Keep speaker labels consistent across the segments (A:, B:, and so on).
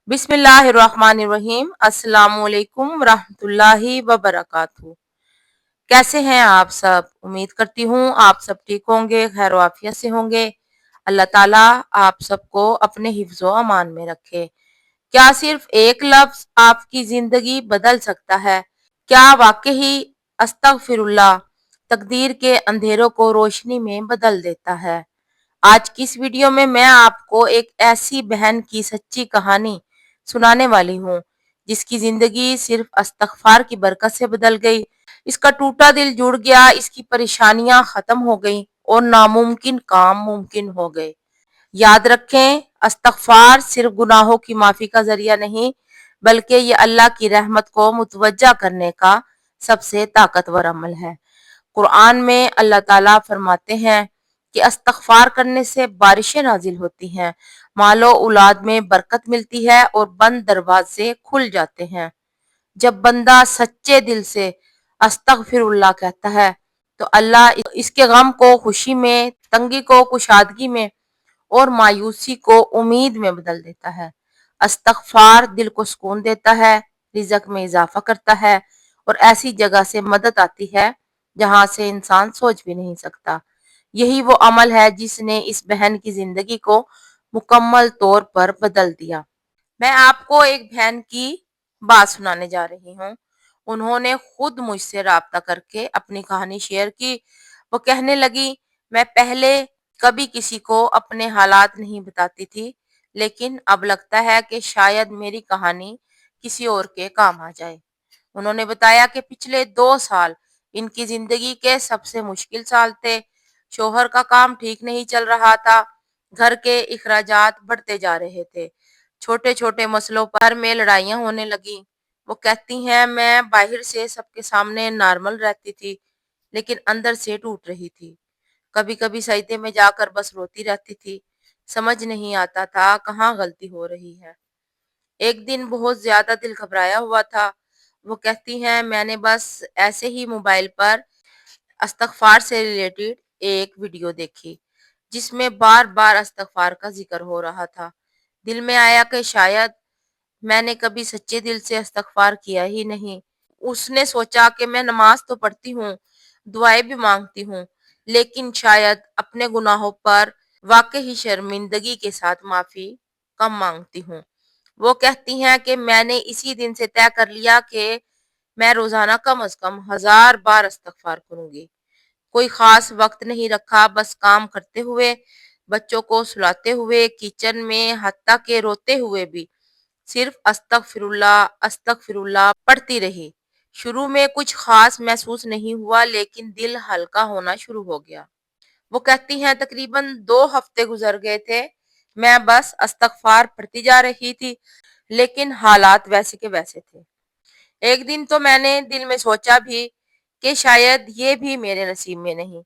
A: बिस्मिल्लाहिर्रहमानिर्रहीम। अस्सलाम वालेकुम रहमतुल्लाहि व बरकातहू। कैसे हैं आप सब? उम्मीद करती हूँ आप सब ठीक होंगे, खैर आफियत से होंगे। अल्लाह ताला आप सबको अपने हिफ्ज़ो अमान में रखे। क्या सिर्फ एक लफ्ज आपकी जिंदगी बदल सकता है? क्या वाकई अस्तगफिरुल्लाह तकदीर के अंधेरों को रोशनी में बदल देता है? आज की इस वीडियो में मैं आपको एक ऐसी बहन की सच्ची कहानी सुनाने वाली हूँ जिसकी जिंदगी सिर्फ इस्तगफार की बरकत से बदल गई। इसका टूटा दिल जुड़ गया, इसकी परेशानियां खत्म हो गई और नामुमकिन काम मुमकिन हो गए। याद रखें, इस्तगफार सिर्फ गुनाहों की माफी का जरिया नहीं, बल्कि ये अल्लाह की रहमत को मुतवज्जा करने का सबसे ताकतवर अमल है। कुरान में अल्लाह ताला फरमाते हैं कि इस्तगफार करने से बारिशें नाजिल होती हैं, मालो औलाद में बरकत मिलती है और बंद दरवाजे खुल जाते हैं। जब बंदा सच्चे दिल से अस्तगफिरुल्लाह कहता है तो अल्लाह इसके गम को खुशी में, तंगी को कुशादगी में और मायूसी को उम्मीद में बदल देता है। इस्तगफार दिल को सुकून देता है, रिज़्क में इजाफा करता है और ऐसी जगह से मदद आती है जहां से इंसान सोच भी नहीं सकता। यही वो अमल है जिसने इस बहन की जिंदगी को मुकम्मल तौर पर बदल दिया। मैं आपको एक बहन की बात सुनाने जा रही हूँ। उन्होंने खुद मुझसे राब्ता करके अपनी कहानी शेयर की। वो कहने लगी, मैं पहले कभी किसी को अपने हालात नहीं बताती थी, लेकिन अब लगता है कि शायद मेरी कहानी किसी और के काम आ जाए। उन्होंने बताया कि पिछले 2 साल इनकी जिंदगी के सबसे मुश्किल साल थे। शोहर का काम ठीक नहीं चल रहा था, घर के इखराजात बढ़ते जा रहे थे, छोटे छोटे मसलों पर में लड़ाइयां होने लगी। वो कहती हैं, मैं बाहर से सबके सामने नॉर्मल रहती थी, लेकिन अंदर से टूट रही थी। कभी कभी सजदे में जाकर बस रोती रहती थी, समझ नहीं आता था कहाँ गलती हो रही है। एक दिन बहुत ज्यादा दिल घबराया हुआ था। वो कहती हैं, मैंने बस ऐसे ही मोबाइल पर इस्तगफार से रिलेटेड एक वीडियो देखी, जिसमें बार बार इस्तगफार का जिक्र हो रहा था। दिल में आया कि शायद मैंने कभी सच्चे दिल से इस्तगफार किया ही नहीं। उसने सोचा कि मैं नमाज तो पढ़ती हूँ, दुआएं भी मांगती हूँ, लेकिन शायद अपने गुनाहों पर वाकई शर्मिंदगी के साथ माफी कम मांगती हूँ। वो कहती हैं कि मैंने इसी दिन से तय कर लिया कि मैं रोजाना कम से कम 1000 बार इस्तगफार करूंगी। कोई खास वक्त नहीं रखा, बस काम करते हुए, बच्चों को सुलाते हुए, किचन में, हत्ता के रोते हुए भी सिर्फ अस्तगफिरुल्लाह अस्तगफिरुल्लाह पढ़ती रही। शुरू में कुछ खास महसूस नहीं हुआ, लेकिन दिल हल्का होना शुरू हो गया। वो कहती हैं, तकरीबन 2 हफ्ते गुजर गए थे, मैं बस अस्तगफार पढ़ती जा रही थी, लेकिन हालात वैसे के वैसे थे। एक दिन तो मैंने दिल में सोचा भी कि शायद ये भी मेरे नसीब में नहीं।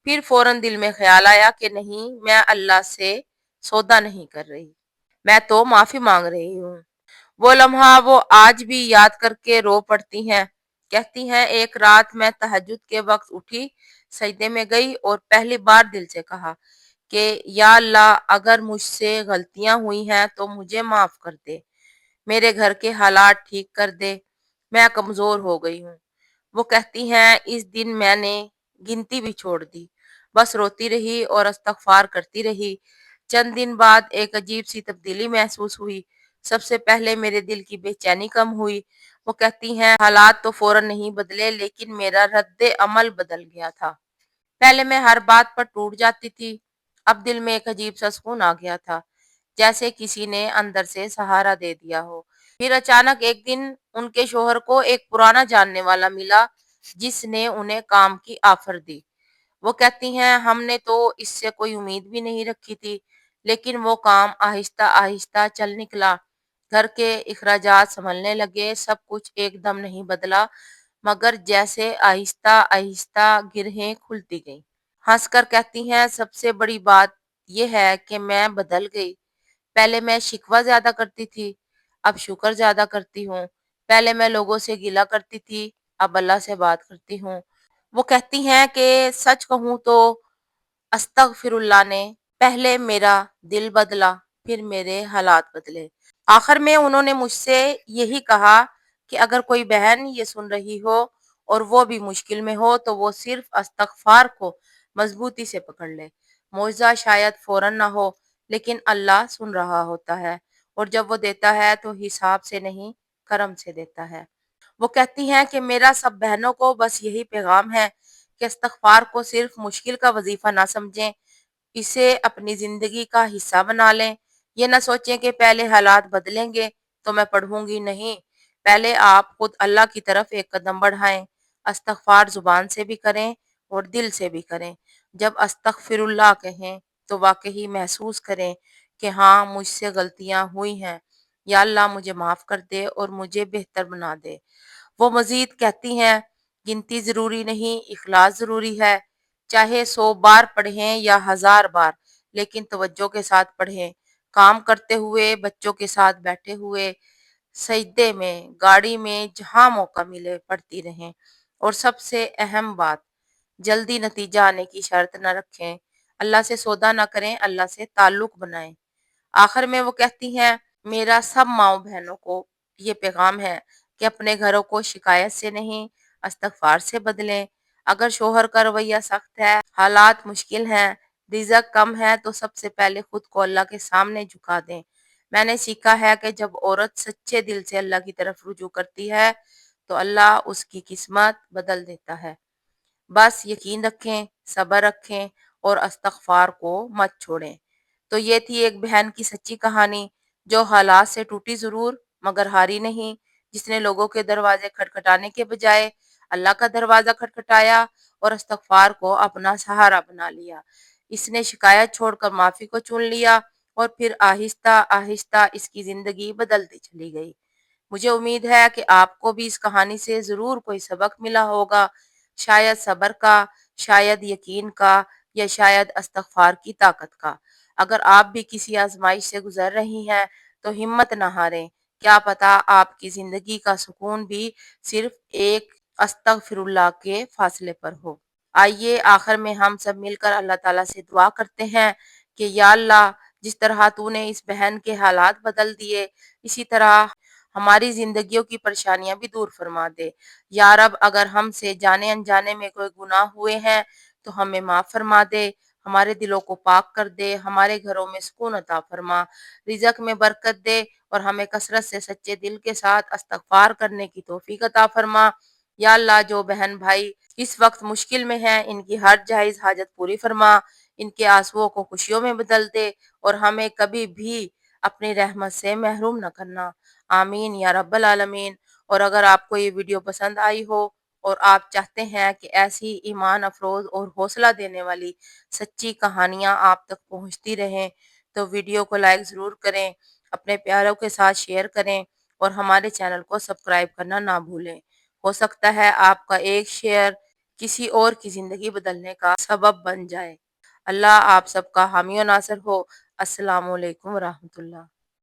A: फिर फौरन दिल में ख्याल आया कि नहीं, मैं अल्लाह से सौदा नहीं कर रही, मैं तो माफी मांग रही हूँ। वो लम्हा वो आज भी याद करके रो पड़ती हैं। कहती हैं, एक रात मैं तहज्जुद के वक्त उठी, सजदे में गई और पहली बार दिल से कहा कि या अल्लाह, अगर मुझसे गलतियां हुई हैं तो मुझे माफ कर दे, मेरे घर के हालात ठीक कर दे, मैं कमजोर हो गई हूँ। वो कहती हैं, इस दिन मैंने गिनती भी छोड़ दी, बस रोती रही और इस्तगफार करती रही। चंद दिन बाद एक अजीब सी तब्दीली महसूस हुई। सबसे पहले मेरे दिल की बेचैनी कम हुई। वो कहती हैं, हालात तो फौरन नहीं बदले, लेकिन मेरा रद्द अमल बदल गया था। पहले मैं हर बात पर टूट जाती थी, अब दिल में एक अजीब सा सुकून आ गया था, जैसे किसी ने अंदर से सहारा दे दिया हो। फिर अचानक एक दिन उनके शोहर को एक पुराना जानने वाला मिला, जिसने उन्हें काम की ऑफर दी। वो कहती हैं, हमने तो इससे कोई उम्मीद भी नहीं रखी थी, लेकिन वो काम आहिस्ता आहिस्ता चल निकला। घर के इखराजात संभलने लगे, सब कुछ एकदम नहीं बदला, मगर जैसे आहिस्ता आहिस्ता गिरहें खुलती गईं। हंसकर कहती हैं, सबसे बड़ी बात यह है कि मैं बदल गई। पहले मैं शिकवा ज्यादा करती थी, अब शुक्र ज्यादा करती हूँ। पहले मैं लोगों से गिला करती थी, अब अल्लाह से बात करती हूँ। वो कहती हैं कि सच कहूँ तो अस्तगफिरुल्लाह ने पहले मेरा दिल बदला, फिर मेरे हालात बदले। آخر میں انہوں نے مجھ سے یہی کہا کہ اگر کوئی بہن یہ سن رہی ہو اور وہ بھی مشکل میں ہو تو وہ صرف استغفار کو مضبوطی سے پکڑ لے۔ معجزہ شاید فوراً نہ ہو، لیکن اللہ سن رہا ہوتا ہے، اور جب وہ دیتا ہے تو حساب سے نہیں، کرم سے دیتا ہے۔ وہ کہتی ہیں کہ میرا سب بہنوں کو بس یہی پیغام ہے کہ استغفار کو صرف مشکل کا وظیفہ نہ سمجھیں، اسے اپنی زندگی کا حصہ بنا لیں۔ یہ نہ سوچیں کہ پہلے حالات بدلیں گے تو میں پڑھوں گی، نہیں، پہلے آپ خود اللہ کی طرف ایک قدم بڑھائیں۔ استغفار زبان سے بھی کریں اور دل سے بھی کریں۔ جب استغفر اللہ کہیں تو واقعی محسوس کریں کہ ہاں، مجھ سے غلطیاں ہوئی ہیں، یا اللہ مجھے معاف کر دے اور مجھے بہتر بنا دے۔ وہ مزید کہتی ہیں، گنتی ضروری نہیں، اخلاص ضروری ہے۔ چاہے 100 بار پڑھیں یا 1000 بار، لیکن توجہ کے ساتھ پڑھیں۔ کام کرتے ہوئے، بچوں کے ساتھ بیٹھے ہوئے، سجدے میں، گاڑی میں، جہاں موقع ملے پڑھتی رہیں۔ اور سب سے اہم بات، جلدی نتیجہ آنے کی شرط نہ رکھیں۔ اللہ سے سودا نہ کریں، اللہ سے تعلق بنائیں۔ آخر میں وہ کہتی ہیں، میرا سب ماؤں بہنوں کو یہ پیغام ہے کہ اپنے گھروں کو شکایت سے نہیں، استغفار سے بدلیں۔ اگر شوہر کا رویہ سخت ہے، حالات مشکل ہیں، رزق کم ہے، تو سب سے پہلے خود کو اللہ کے سامنے جھکا دیں۔ میں نے سیکھا ہے کہ جب عورت سچے دل سے اللہ کی طرف رجوع کرتی ہے تو اللہ اس کی قسمت بدل دیتا ہے۔ بس یقین رکھیں، صبر رکھیں اور استغفار کو مت چھوڑیں۔ تو یہ تھی ایک بہن کی سچی کہانی، جو حالات سے ٹوٹی ضرور مگر ہاری نہیں، جس نے لوگوں کے دروازے کھٹکھٹانے کے بجائے اللہ کا دروازہ کھٹکھٹایا اور استغفار کو اپنا سہارا بنا لیا۔ اس نے شکایت چھوڑ کر معافی کو چن لیا، اور پھر آہستہ آہستہ اس کی زندگی بدلتی چلی گئی۔ مجھے امید ہے کہ آپ کو بھی اس کہانی سے ضرور کوئی سبق ملا ہوگا، شاید صبر کا، شاید یقین کا، یا شاید استغفار کی طاقت کا۔ اگر آپ بھی کسی آزمائش سے گزر رہی ہیں تو ہمت نہ ہاریں، کیا پتہ آپ کی زندگی کا سکون بھی صرف ایک استغفر اللہ کے فاصلے پر ہو۔ آئیے آخر میں ہم سب مل کر اللہ تعالیٰ سے دعا کرتے ہیں کہ یا اللہ، جس طرح تو نے اس بہن کے حالات بدل دیے، اسی طرح ہماری زندگیوں کی پریشانیاں بھی دور فرما دے۔ یا رب، اگر ہم سے جانے انجانے میں کوئی گناہ ہوئے ہیں تو ہمیں معاف فرما دے، ہمارے دلوں کو پاک کر دے، ہمارے گھروں میں سکون عطا فرما، رزق میں برکت دے، اور ہمیں کثرت سے سچے دل کے ساتھ استغفار کرنے کی توفیق عطا فرما۔ یا اللہ، جو بہن بھائی اس وقت مشکل میں ہیں، ان کی ہر جائز حاجت پوری فرما، ان کے آنسوؤں کو خوشیوں میں بدل دے، اور ہمیں کبھی بھی اپنی رحمت سے محروم نہ کرنا۔ آمین یا رب العالمین۔ اور اگر آپ کو یہ ویڈیو پسند آئی ہو اور آپ چاہتے ہیں کہ ایسی ایمان افروز اور حوصلہ دینے والی سچی کہانیاں آپ تک پہنچتی رہیں تو ویڈیو کو لائک ضرور کریں، اپنے پیاروں کے ساتھ شیئر کریں، اور ہمارے چینل کو سبسکرائب کرنا نہ بھولیں۔ ہو سکتا ہے آپ کا ایک شیئر کسی اور کی زندگی بدلنے کا سبب بن جائے۔ اللہ آپ سب کا حامی و ناصر ہو۔ السلام علیکم ورحمۃ اللہ۔